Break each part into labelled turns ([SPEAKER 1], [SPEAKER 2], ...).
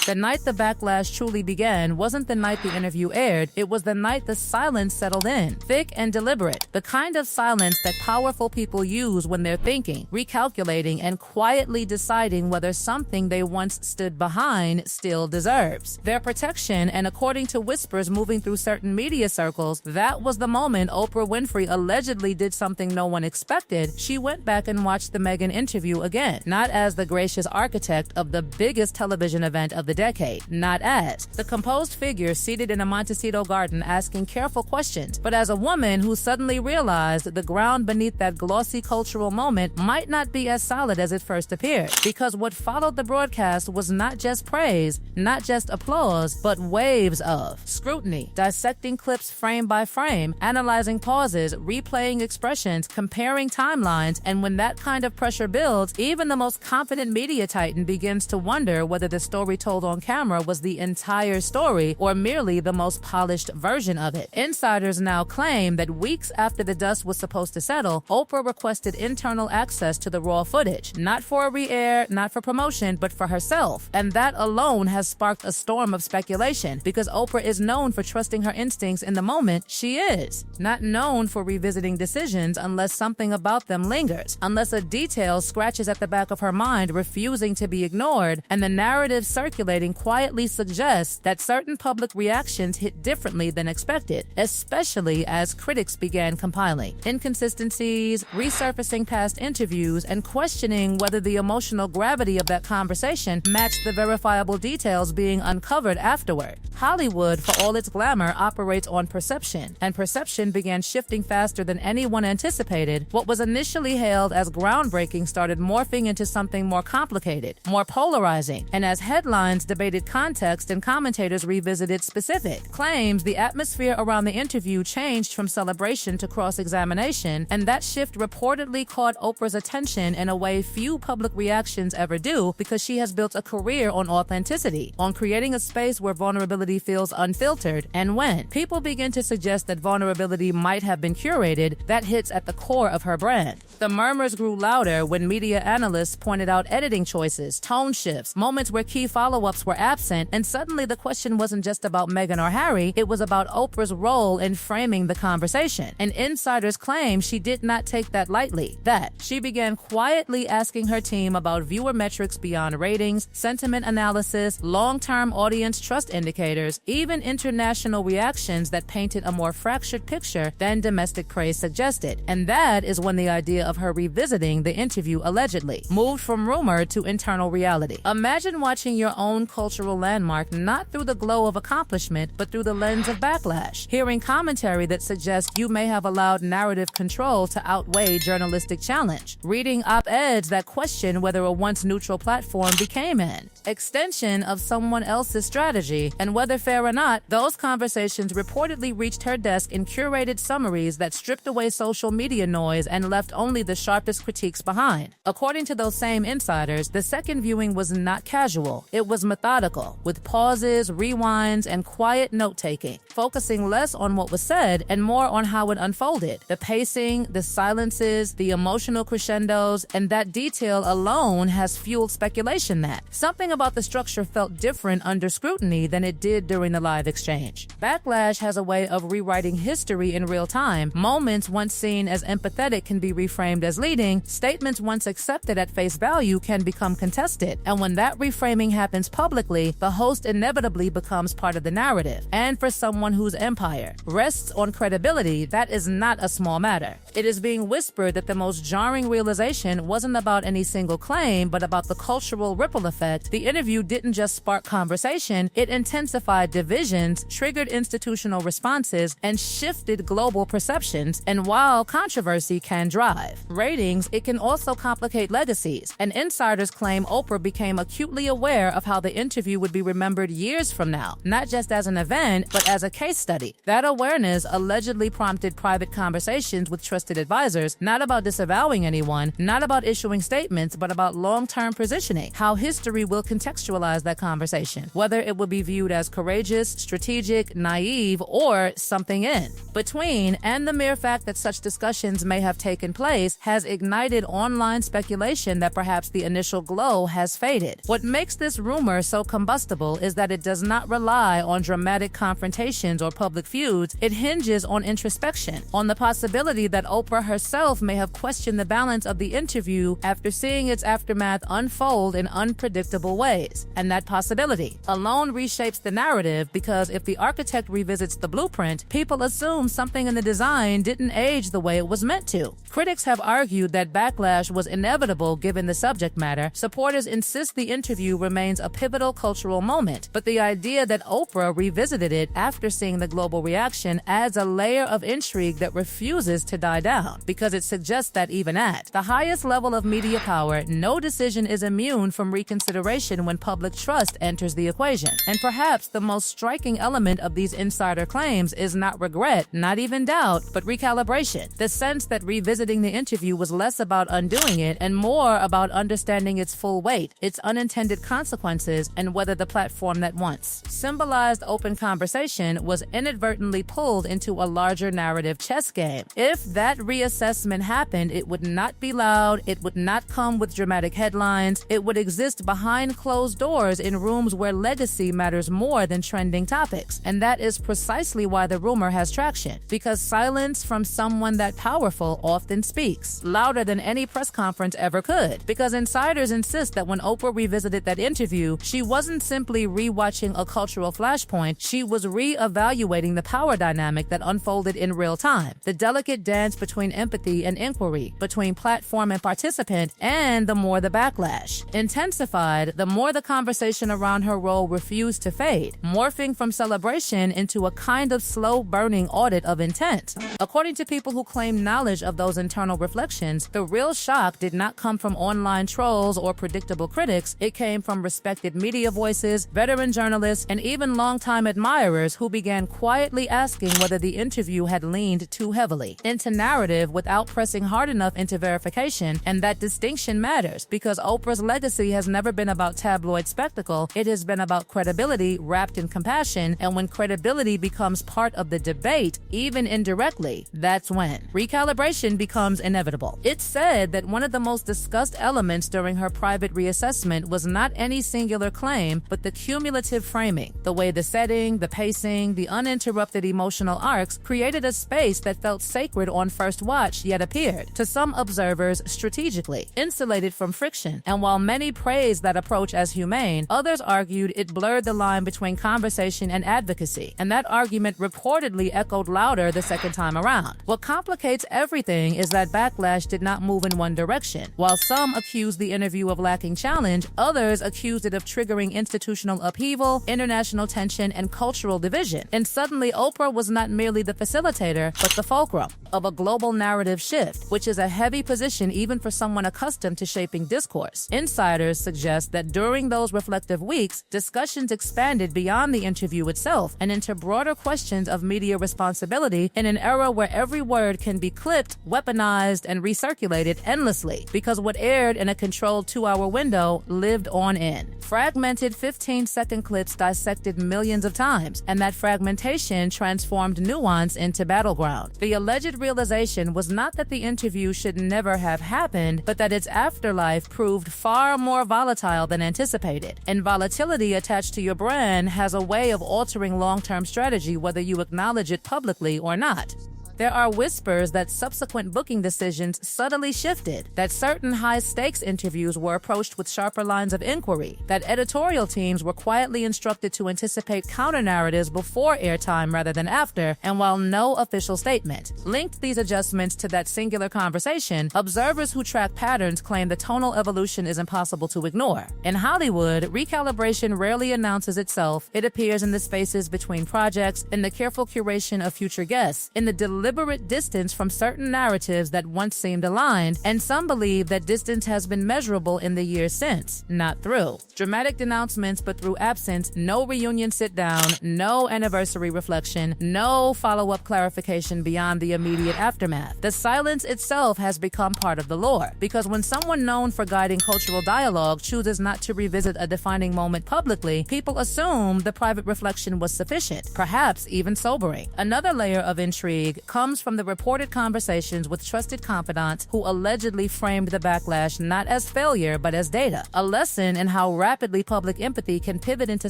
[SPEAKER 1] The night the backlash truly began wasn't the night the interview aired, it was the night the silence settled in, thick and deliberate, the kind of silence that powerful people use when they're thinking, recalculating, and quietly deciding whether something they once stood behind still deserves their protection. And according to whispers moving through certain media circles, that was the moment Oprah Winfrey allegedly did something no one expected. She went back and watched the Meghan interview again, not as the gracious architect of the biggest television event of the decade, not as the composed figure seated in a Montecito garden asking careful questions, but as a woman who suddenly realized the ground beneath that glossy cultural moment might not be as solid as it first appeared, because what followed the broadcast was not just praise, not just applause, but waves of scrutiny, dissecting clips frame by frame, analyzing pauses, replaying expressions, comparing timelines. And when that kind of pressure builds, even the most confident media titan begins to wonder whether the story told on camera was the entire story or merely the most polished version of it. Insiders now claim that weeks after the dust was supposed to settle, Oprah requested internal access to the raw footage, not for a re-air, not for promotion, but for herself. And that alone has sparked a storm of speculation, because Oprah is known for trusting her instincts in the moment. She is not known for revisiting decisions unless something about them lingers, unless a detail scratches at the back of her mind, refusing to be ignored. And the narrative circulating quietly suggests that certain public reactions hit differently than expected, especially as critics began compiling inconsistencies, resurfacing past interviews, and questioning whether the emotional gravity of that conversation matched the verifiable details being uncovered afterward. Hollywood, for all its glamour, operates on perception, and perception began shifting faster than anyone anticipated. What was initially hailed as groundbreaking started morphing into something more complicated, more polarizing, and as headlines debated context and commentators revisited specific claims, the atmosphere around the interview changed from celebration to cross-examination, and that shift reportedly caught Oprah's attention in a way few public reactions ever do, because she has built a career on authenticity, on creating a space where vulnerability feels unfiltered. And when people begin to suggest that vulnerability might have been curated, that hits at the core of her brand. The murmurs grew louder when media analysts pointed out editing choices, tone shifts, moments where key follow-ups were absent, and suddenly the question wasn't just about Meghan or Harry, it was about Oprah's role in framing the conversation. And insiders claim she did not take that lightly, that she began quietly asking her team about viewer metrics beyond ratings, sentiment analysis, long-term audience trust indicators, even international reactions that painted a more fractured picture than domestic praise suggested. And that is when the idea of her revisiting the interview allegedly moved from rumor to internal reality. Imagine watching your own cultural landmark not through the glow of accomplishment, but through the lens of backlash, hearing commentary that suggests you may have allowed narrative control to outweigh journalistic challenge, reading op-eds that question whether a once neutral platform became an extension of someone else's strategy, and whether fair or not, those conversations reportedly reached her desk in curated summaries that stripped away social media noise and left only the sharpest critiques behind. According to those same insiders, the second viewing was not casual. It was methodical, with pauses, rewinds, and quiet note-taking, focusing less on what was said and more on how it unfolded. The pacing, the silences, the emotional crescendos, and that detail alone has fueled speculation that something about the structure felt different under scrutiny than it did during the live exchange. Backlash has a way of rewriting history in real time. Moments once seen as empathetic can be reframed as leading. Statements once accepted at face value can become contested. And when that reframing happens publicly, the host inevitably becomes part of the narrative. And for someone whose empire rests on credibility, that is not a small matter. It is being whispered that the most jarring realization wasn't about any single claim, but about the cultural ripple effect. The interview didn't just spark conversation, it intensified divisions, triggered institutional responses, and shifted global perceptions. And while controversy can drive ratings, it can also complicate legacies. And insiders claim Oprah became acutely aware of how the interview would be remembered years from now, not just as an event, but as a case study. That awareness allegedly prompted private conversations with trusted advisors, not about disavowing anyone, not about issuing statements, but about long-term positioning, how history will contextualize that conversation, whether it will be viewed as courageous, strategic, naive, or something in between. And the mere fact that such discussions may have taken place has ignited online speculation that perhaps the initial glow has faded. What makes this rumor rumor so combustible is that it does not rely on dramatic confrontations or public feuds. It hinges on introspection, on the possibility that Oprah herself may have questioned the balance of the interview after seeing its aftermath unfold in unpredictable ways. And that possibility alone reshapes the narrative, because if the architect revisits the blueprint, people assume something in the design didn't age the way it was meant to. Critics have argued that backlash was inevitable given the subject matter. Supporters insist the interview remains a pivotal cultural moment, but the idea that Oprah revisited it after seeing the global reaction adds a layer of intrigue that refuses to die down, because it suggests that even at the highest level of media power, no decision is immune from reconsideration when public trust enters the equation. And perhaps the most striking element of these insider claims is not regret, not even doubt, but recalibration. The sense that revisiting the interview was less about undoing it and more about understanding its full weight, its unintended consequences, and whether the platform that once symbolized open conversation was inadvertently pulled into a larger narrative chess game. If that reassessment happened, it would not be loud, it would not come with dramatic headlines, it would exist behind closed doors in rooms where legacy matters more than trending topics. And that is precisely why the rumor has traction, because silence from someone that powerful often speaks louder than any press conference ever could. Because insiders insist that when Oprah revisited that interview, she wasn't simply rewatching a cultural flashpoint, she was re-evaluating the power dynamic that unfolded in real time. The delicate dance between empathy and inquiry, between platform and participant, and the more the backlash intensified, the more the conversation around her role refused to fade, morphing from celebration into a kind of slow-burning audit of intent. According to people who claim knowledge of those internal reflections, the real shock did not come from online trolls or predictable critics. It came from respected media voices, veteran journalists, and even longtime admirers who began quietly asking whether the interview had leaned too heavily into narrative without pressing hard enough into verification. And that distinction matters, because Oprah's legacy has never been about tabloid spectacle. It has been about credibility wrapped in compassion, and when credibility becomes part of the debate, even indirectly, that's when recalibration becomes inevitable. It's said that one of the most discussed elements during her private reassessment was not any singular claim, but the cumulative framing, the way the setting, the pacing, the uninterrupted emotional arcs created a space that felt sacred on first watch, yet appeared, to some observers, strategically insulated from friction. And while many praised that approach as humane, others argued it blurred the line between conversation and advocacy, and that argument reportedly echoed louder the second time around. What complicates everything is that backlash did not move in one direction. While some accused the interview of lacking challenge, others accused it of triggering institutional upheaval, international tension, and cultural division. And suddenly, Oprah was not merely the facilitator, but the fulcrum of a global narrative shift, which is a heavy position even for someone accustomed to shaping discourse. Insiders suggest that during those reflective weeks, discussions expanded beyond the interview itself and into broader questions of media responsibility in an era where every word can be clipped, weaponized, and recirculated endlessly, because what aired in a controlled 2-hour window lived on in fragmented 15-second clips dissected millions of times, and that fragmentation transformed nuance into battleground. The alleged realization was not that the interview should never have happened, but that its afterlife proved far more volatile than anticipated. And volatility attached to your brand has a way of altering long-term strategy, whether you acknowledge it publicly or not. There are whispers that subsequent booking decisions subtly shifted, that certain high-stakes interviews were approached with sharper lines of inquiry, that editorial teams were quietly instructed to anticipate counter-narratives before airtime rather than after, and while no official statement linked these adjustments to that singular conversation, observers who track patterns claim the tonal evolution is impossible to ignore. In Hollywood, recalibration rarely announces itself. It appears in the spaces between projects, in the careful curation of future guests, in the deliberate distance from certain narratives that once seemed aligned, and some believe that distance has been measurable in the years since, not through dramatic denouncements, but through absence. No reunion sit-down, no anniversary reflection, no follow-up clarification beyond the immediate aftermath. The silence itself has become part of the lore, because when someone known for guiding cultural dialogue chooses not to revisit a defining moment publicly, people assume the private reflection was sufficient, perhaps even sobering. Another layer of intrigue comes from the reported conversations with trusted confidants who allegedly framed the backlash not as failure but as data, a lesson in how rapidly public empathy can pivot into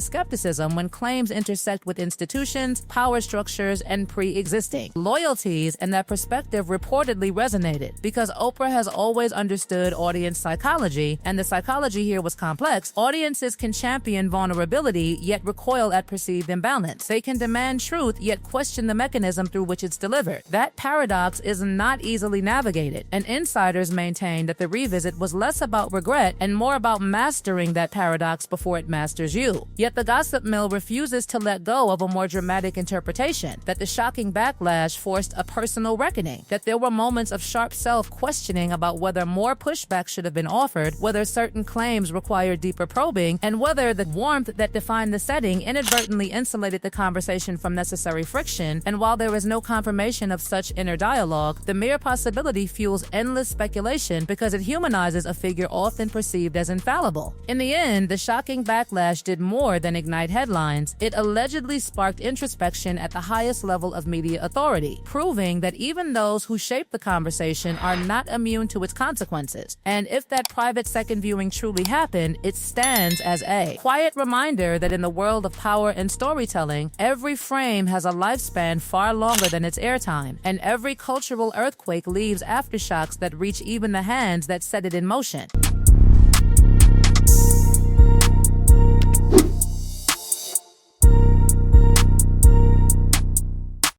[SPEAKER 1] skepticism when claims intersect with institutions, power structures, and pre-existing loyalties, and that perspective reportedly resonated. Because Oprah has always understood audience psychology, and the psychology here was complex, audiences can champion vulnerability yet recoil at perceived imbalance. They can demand truth yet question the mechanism through which it's delivered. That paradox is not easily navigated, and insiders maintain that the revisit was less about regret and more about mastering that paradox before it masters you. Yet the gossip mill refuses to let go of a more dramatic interpretation, that the shocking backlash forced a personal reckoning, that there were moments of sharp self-questioning about whether more pushback should have been offered, whether certain claims required deeper probing, and whether the warmth that defined the setting inadvertently insulated the conversation from necessary friction. And while there is no confirmation of such inner dialogue, the mere possibility fuels endless speculation because it humanizes a figure often perceived as infallible. In the end, the shocking backlash did more than ignite headlines. It allegedly sparked introspection at the highest level of media authority, proving that even those who shape the conversation are not immune to its consequences. And if that private second viewing truly happened, it stands as a quiet reminder that in the world of power and storytelling, every frame has a lifespan far longer than its airtime, and every cultural earthquake leaves aftershocks that reach even the hands that set it in motion.